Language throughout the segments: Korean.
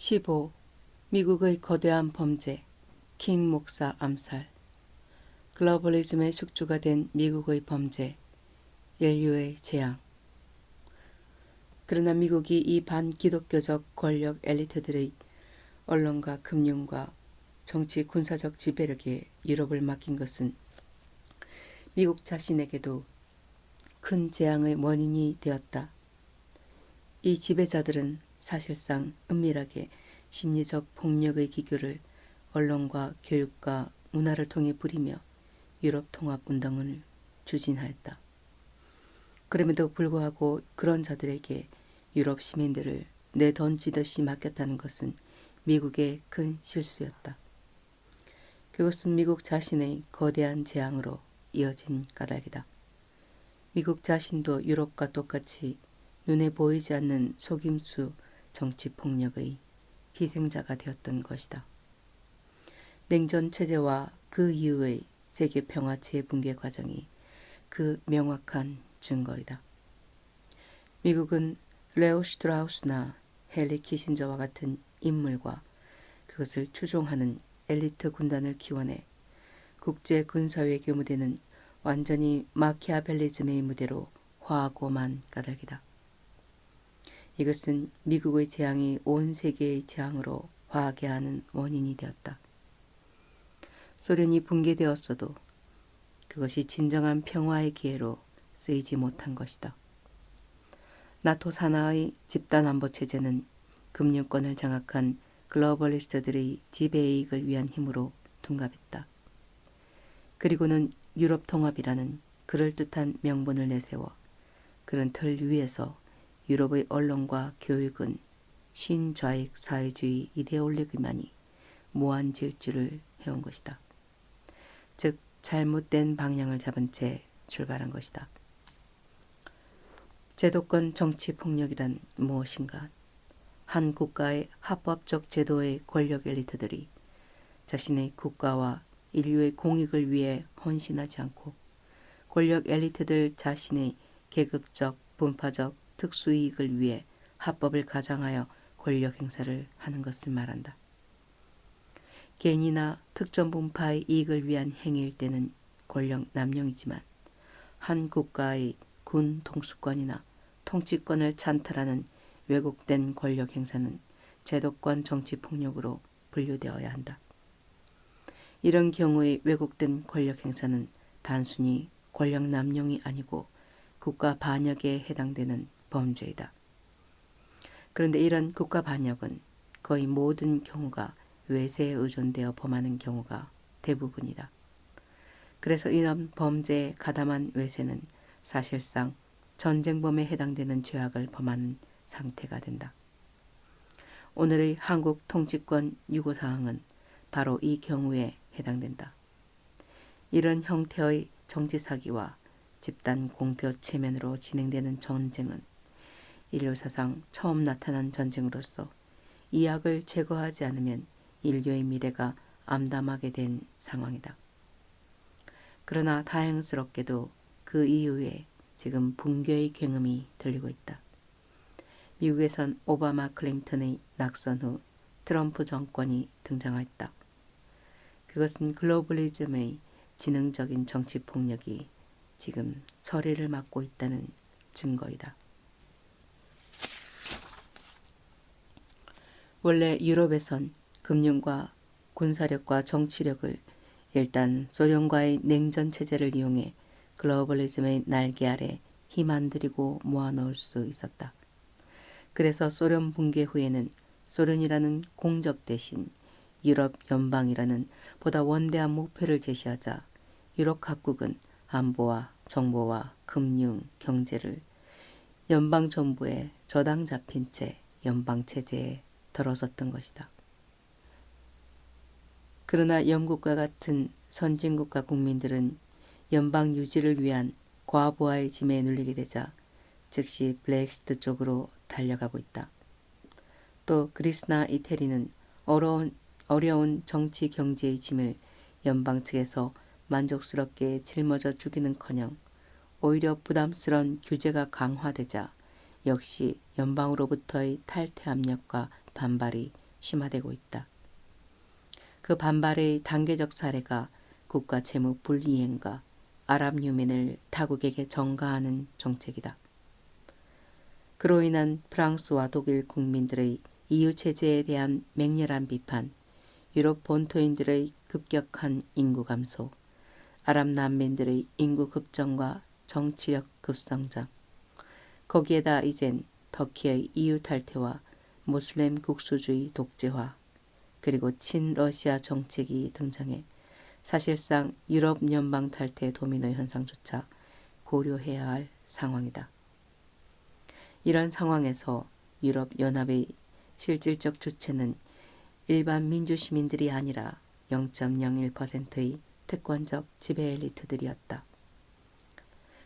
15. 미국의 거대한 범죄, 킹 목사 암살. 글로벌리즘의 숙주가 된 미국의 범죄, 인류의 재앙. 그러나 미국이 이 반기독교적 권력 엘리트들의 언론과 금융과 정치 군사적 지배력에 유럽을 맡긴 것은 미국 자신에게도 큰 재앙의 원인이 되었다. 이 지배자들은 사실상 은밀하게 심리적 폭력의 기교를 언론과 교육과 문화를 통해 부리며 유럽 통합 운동을 추진하였다. 그럼에도 불구하고 그런 자들에게 유럽 시민들을 내던지듯이 맡겼다는 것은 미국의 큰 실수였다. 그것은 미국 자신의 거대한 재앙으로 이어진 까닭이다. 미국 자신도 유럽과 똑같이 눈에 보이지 않는 속임수 정치 폭력의 희생자가 되었던 것이다. 냉전 체제와 그 이후의 세계 평화 재붕괴 과정이 그 명확한 증거이다. 미국은 레오 슈트라우스나 헨리 키신저와 같은 인물과 그것을 추종하는 엘리트 군단을 기원해 국제 군사 외교 무대는 완전히 마키아벨리즘의 무대로 화하고만 까닭이다. 이것은 미국의 재앙이 온 세계의 재앙으로 화하게 하는 원인이 되었다. 소련이 붕괴되었어도 그것이 진정한 평화의 기회로 쓰이지 못한 것이다. 나토 산하의 집단안보체제는 금융권을 장악한 글로벌리스트들의 지배이익을 위한 힘으로 둔갑했다. 그리고는 유럽 통합이라는 그럴듯한 명분을 내세워 그런 틀 위에서 유럽의 언론과 교육은 신좌익 사회주의 이데올로기만이 무한 질주를 해온 것이다. 즉 잘못된 방향을 잡은 채 출발한 것이다. 제도권 정치 폭력이란 무엇인가? 한 국가의 합법적 제도의 권력 엘리트들이 자신의 국가와 인류의 공익을 위해 헌신하지 않고 권력 엘리트들 자신의 계급적, 분파적 특수이익을 위해 합법을 가장하여 권력 행사를 하는 것을 말한다. 개인이나 특정 분파의 이익을 위한 행위일 때는 권력 남용이지만 한 국가의 군 통수권이나 통치권을 찬탈하는 왜곡된 권력 행사는 제도권 정치 폭력으로 분류되어야 한다. 이런 경우의 왜곡된 권력 행사는 단순히 권력 남용이 아니고 국가 반역에 해당되는 범죄이다. 그런데 이런 국가 반역은 거의 모든 경우가 외세에 의존되어 범하는 경우가 대부분이다. 그래서 이런 범죄에 가담한 외세는 사실상 전쟁범에 해당되는 죄악을 범하는 상태가 된다. 오늘의 한국 통치권 유고사항은 바로 이 경우에 해당된다. 이런 형태의 정치사기와 집단 공표 체면으로 진행되는 전쟁은 인류사상 처음 나타난 전쟁으로서 이 악을 제거하지 않으면 인류의 미래가 암담하게 된 상황이다. 그러나 다행스럽게도 그 이후에 지금 붕괴의 굉음이 들리고 있다. 미국에선 오바마 클린턴의 낙선 후 트럼프 정권이 등장했다. 그것은 글로벌리즘의 지능적인 정치 폭력이 지금 서리를 맞고 있다는 증거이다. 원래 유럽에선 금융과 군사력과 정치력을 일단 소련과의 냉전 체제를 이용해 글로벌리즘의 날개 아래 힘 안 들이고 모아놓을 수 있었다. 그래서 소련 붕괴 후에는 소련이라는 공적 대신 유럽 연방이라는 보다 원대한 목표를 제시하자 유럽 각국은 안보와 정보와 금융, 경제를 연방정부의 저당 잡힌 채 연방체제에 들어섰던 것이다. 그러나 영국과 같은 선진국가 국민들은 연방 유지를 위한 과부하의 짐에 눌리게 되자 즉시 브렉시트 쪽으로 달려가고 있다. 또 그리스나 이태리는 어려운 정치 경제의 짐을 연방 측에서 만족스럽게 짊어져 주기는커녕 오히려 부담스러운 규제가 강화되자 역시 연방으로부터의 탈퇴 압력과 반발이 심화되고 있다. 그 반발의 단계적 사례가 국가 채무 불이행과 아랍 유민을 타국에게 전가하는 정책이다. 그로 인한 프랑스와 독일 국민들의 EU 체제에 대한 맹렬한 비판, 유럽 본토인들의 급격한 인구 감소, 아랍 난민들의 인구 급증과 정치력 급성장, 거기에다 이젠 터키의 EU 탈퇴와 무슬림 국수주의 독재화, 그리고 친러시아 정책이 등장해 사실상 유럽 연방 탈퇴 도미노 현상조차 고려해야 할 상황이다. 이런 상황에서 유럽 연합의 실질적 주체는 일반 민주시민들이 아니라 0.01%의 특권적 지배 엘리트들이었다.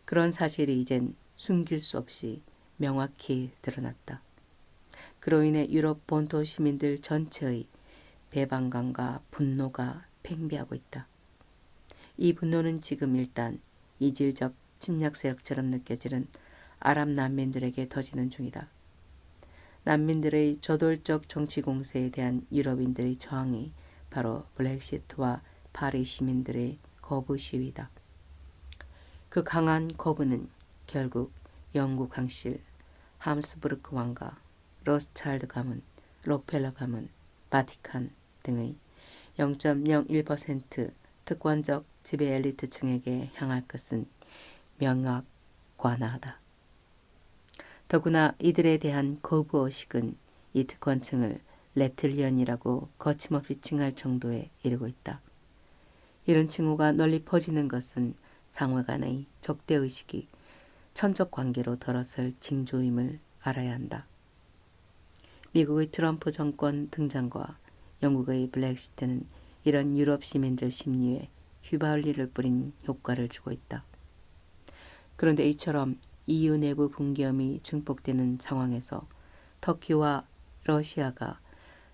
그런 사실이 이젠 숨길 수 없이 명확히 드러났다. 그로 인해 유럽 본토 시민들 전체의 배반감과 분노가 팽배하고 있다. 이 분노는 지금 일단 이질적 침략 세력처럼 느껴지는 아랍 난민들에게 터지는 중이다. 난민들의 저돌적 정치 공세에 대한 유럽인들의 저항이 바로 브렉시트와 파리 시민들의 거부 시위다. 그 강한 거부는 결국 영국 황실, 함스부르크 왕가, 로스차일드 가문, 록펠러 가문, 바티칸 등의 0.01% 특권적 지배 엘리트층에게 향할 것은 명확관하다. 더구나 이들에 대한 거부의식은 이 특권층을 랩틸리언이라고 거침없이 칭할 정도에 이르고 있다. 이런 칭호가 널리 퍼지는 것은 상호 간의 적대의식이 천적 관계로 들어설 징조임을 알아야 한다. 미국의 트럼프 정권 등장과 영국의 브렉시트는 이런 유럽 시민들 심리에 휘발유를 뿌린 효과를 주고 있다. 그런데 이처럼 EU 내부 분계음이 증폭되는 상황에서 터키와 러시아가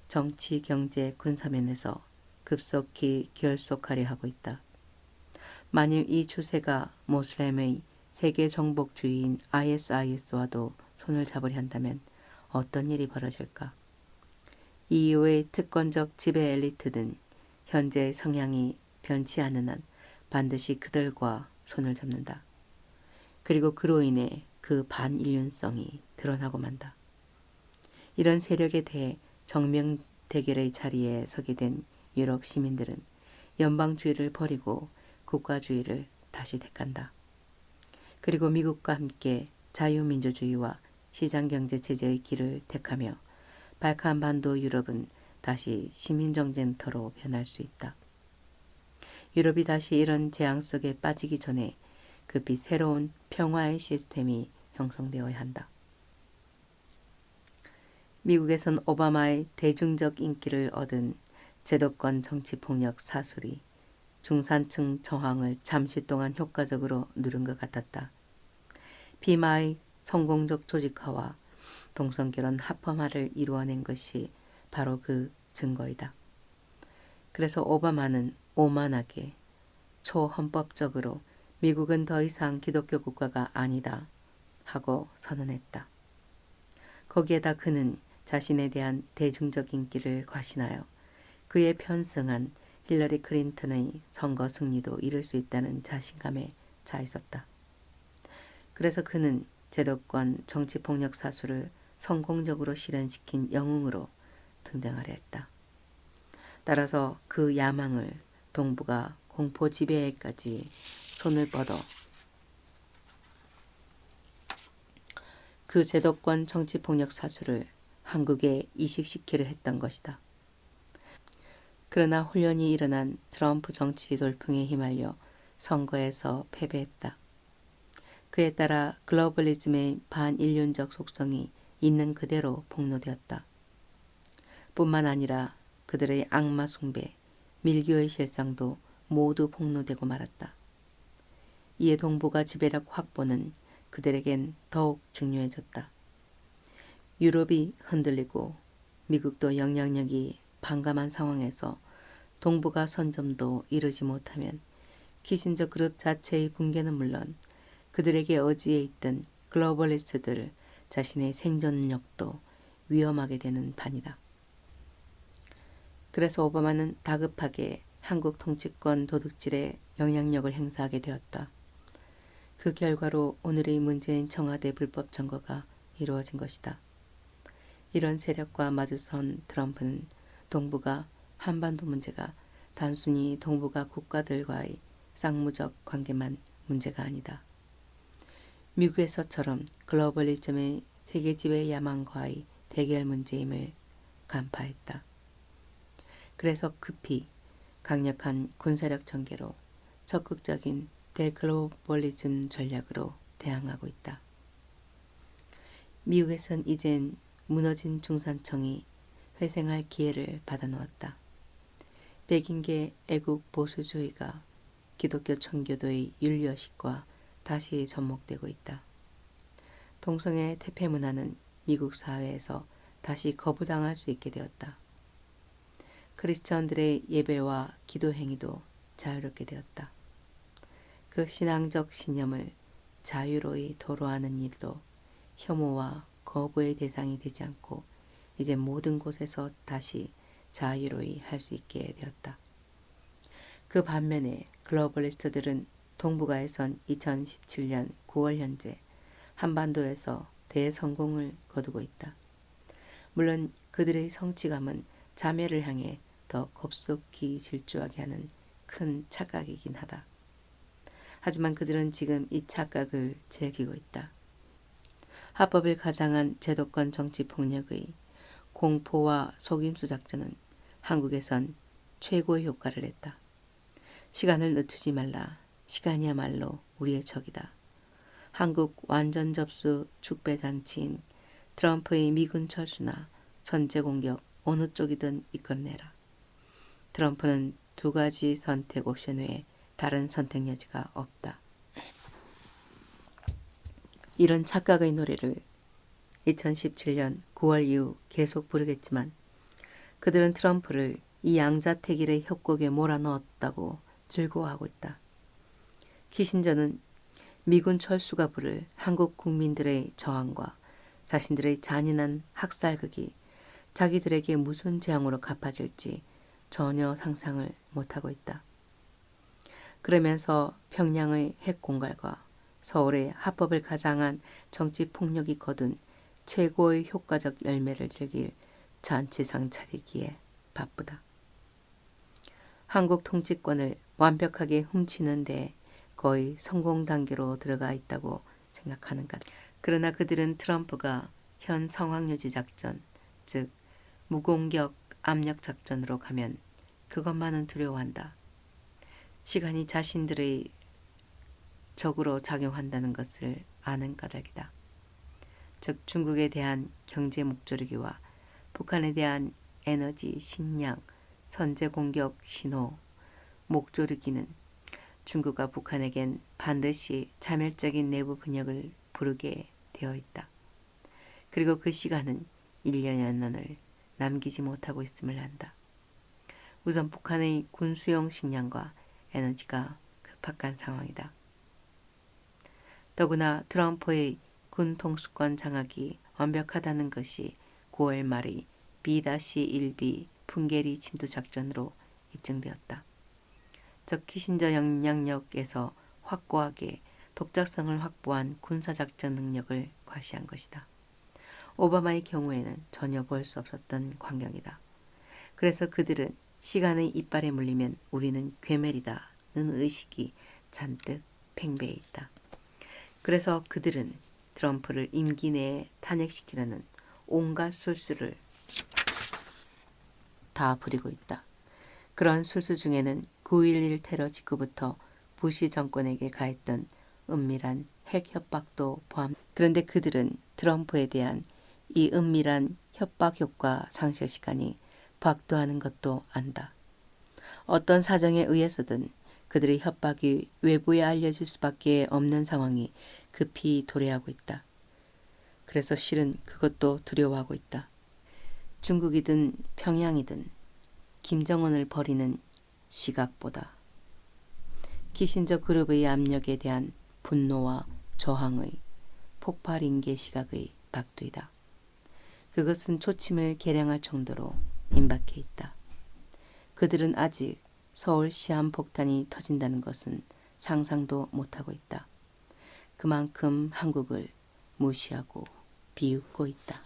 정치, 경제, 군사면에서 급속히 결속하려 하고 있다. 만일 이 추세가 모슬렘의 세계 정복주의인 ISIS와도 손을 잡으려 한다면 어떤 일이 벌어질까? EU의 특권적 지배 엘리트는 현재의 성향이 변치 않는 한 반드시 그들과 손을 잡는다. 그리고 그로 인해 그 반인륜성이 드러나고 만다. 이런 세력에 대해 정면 대결의 자리에 서게 된 유럽 시민들은 연방주의를 버리고 국가주의를 다시 택한다. 그리고 미국과 함께 자유민주주의와 시장경제체제의 길을 택하며 발칸반도 유럽은 다시 시민정쟁터로 변할 수 있다. 유럽이 다시 이런 재앙 속에 빠지기 전에 급히 새로운 평화의 시스템이 형성되어야 한다. 미국에선 오바마의 대중적 인기를 얻은 제도권 정치폭력 사술이 중산층 저항을 잠시 동안 효과적으로 누른 것 같았다. 비마의 성공적 조직화와 동성결혼 합법화를 이루어낸 것이 바로 그 증거이다. 그래서 오바마는 오만하게 초헌법적으로 미국은 더 이상 기독교 국가가 아니다 하고 선언했다. 거기에다 그는 자신에 대한 대중적 인기를 과신하여 그에 편승한 힐러리 클린턴의 선거 승리도 이룰 수 있다는 자신감에 차 있었다. 그래서 그는 제도권 정치폭력 사수를 성공적으로 실현시킨 영웅으로 등장하려 했다. 따라서 그 야망을 동북아 공포 지배에까지 손을 뻗어 그 제도권 정치폭력 사수를 한국에 이식시키려 했던 것이다. 그러나 혼련이 일어난 트럼프 정치 돌풍에 휘말려 선거에서 패배했다. 그에 따라 글로벌리즘의 반인륜적 속성이 있는 그대로 폭로되었다. 뿐만 아니라 그들의 악마 숭배, 밀교의 실상도 모두 폭로되고 말았다. 이에 동북아 지배력 확보는 그들에겐 더욱 중요해졌다. 유럽이 흔들리고 미국도 영향력이 반감한 상황에서 동북아 선점도 이루지 못하면 키신저 그룹 자체의 붕괴는 물론 그들에게 어지에 있던 글로벌리스트들 자신의 생존력도 위험하게 되는 판이다. 그래서 오바마는 다급하게 한국 통치권 도둑질에 영향력을 행사하게 되었다. 그 결과로 오늘의 문재인 청와대 불법 점거가 이루어진 것이다. 이런 세력과 마주선 트럼프는 동북아 한반도 문제가 단순히 동북아 국가들과의 쌍무적 관계만 문제가 아니다. 미국에서처럼 글로벌리즘의 세계지배 야망과의 대결 문제임을 간파했다. 그래서 급히 강력한 군사력 전개로 적극적인 대글로벌리즘 전략으로 대항하고 있다. 미국에선 이젠 무너진 중산층이 회생할 기회를 받아놓았다. 백인계 애국 보수주의가 기독교 청교도의 윤리의식과 다시 접목되고 있다. 동성애 태폐 문화는 미국 사회에서 다시 거부당할 수 있게 되었다. 크리스천들의 예배와 기도 행위도 자유롭게 되었다. 그 신앙적 신념을 자유로이 토로하는 일도 혐오와 거부의 대상이 되지 않고 이제 모든 곳에서 다시 자유로이 할 수 있게 되었다. 그 반면에 글로벌리스트들은 동북아에선 2017년 9월 현재 한반도에서 대성공을 거두고 있다. 물론 그들의 성취감은 자멸을 향해 더 급속히 질주하게 하는 큰 착각이긴 하다. 하지만 그들은 지금 이 착각을 즐기고 있다. 합법을 가장한 제도권 정치 폭력의 공포와 속임수 작전은 한국에선 최고의 효과를 냈다. 시간을 늦추지 말라. 시간이야말로 우리의 적이다. 한국 완전 접수 축배 잔치인 트럼프의 미군 철수나 선제 공격 어느 쪽이든 이끌어내라. 트럼프는 두 가지 선택 옵션 외에 다른 선택 여지가 없다. 이런 착각의 노래를 2017년 9월 이후 계속 부르겠지만 그들은 트럼프를 이 양자택일의 협곡에 몰아넣었다고 즐거워하고 있다. 키신저는 미군 철수가 부를 한국 국민들의 저항과 자신들의 잔인한 학살극이 자기들에게 무슨 재앙으로 갚아질지 전혀 상상을 못하고 있다. 그러면서 평양의 핵공갈과 서울의 합법을 가장한 정치폭력이 거둔 최고의 효과적 열매를 즐길 잔치상 차리기에 바쁘다. 한국 통치권을 완벽하게 훔치는 데 거의 성공 단계로 들어가 있다고 생각하는가. 그러나 그들은 트럼프가 현 상황 유지 작전, 즉 무공격 압력 작전으로 가면 그것만은 두려워한다. 시간이 자신들의 적으로 작용한다는 것을 아는 까닭이다. 즉 중국에 대한 경제 목조르기와 북한에 대한 에너지, 식량, 선제 공격 신호, 목조르기는 중국과 북한에겐 반드시 자멸적인 내부 분열을 부르게 되어 있다. 그리고 그 시간은 1년여 년을 남기지 못하고 있음을 안다. 우선 북한의 군수용 식량과 에너지가 급박한 상황이다. 더구나 트럼프의 군 통수권 장악이 완벽하다는 것이 9월 말의 B-1B 풍계리 침투 작전으로 입증되었다. 즉 키신저 영향력에서 확고하게 독자성을 확보한 군사작전 능력을 과시한 것이다. 오바마의 경우에는 전혀 볼 수 없었던 광경이다. 그래서 그들은 시간의 이빨에 물리면 우리는 괴멸이다는 의식이 잔뜩 팽배해 있다. 그래서 그들은 트럼프를 임기 내에 탄핵시키려는 온갖 술수를 다 부리고 있다. 그런 술수 중에는 9.11 테러 직후부터 부시 정권에게 가했던 은밀한 핵 협박도 포함. 그런데 그들은 트럼프에 대한 이 은밀한 협박 효과 상실 시간이 박도하는 것도 안다. 어떤 사정에 의해서든 그들의 협박이 외부에 알려질 수밖에 없는 상황이 급히 도래하고 있다. 그래서 실은 그것도 두려워하고 있다. 중국이든 평양이든 김정은을 버리는 시각보다 키신저 그룹의 압력에 대한 분노와 저항의 폭발인계 시각의 박두이다. 그것은 초침을 개량할 정도로 임박해 있다. 그들은 아직 서울 시한폭탄이 터진다는 것은 상상도 못하고 있다. 그만큼 한국을 무시하고 비웃고 있다.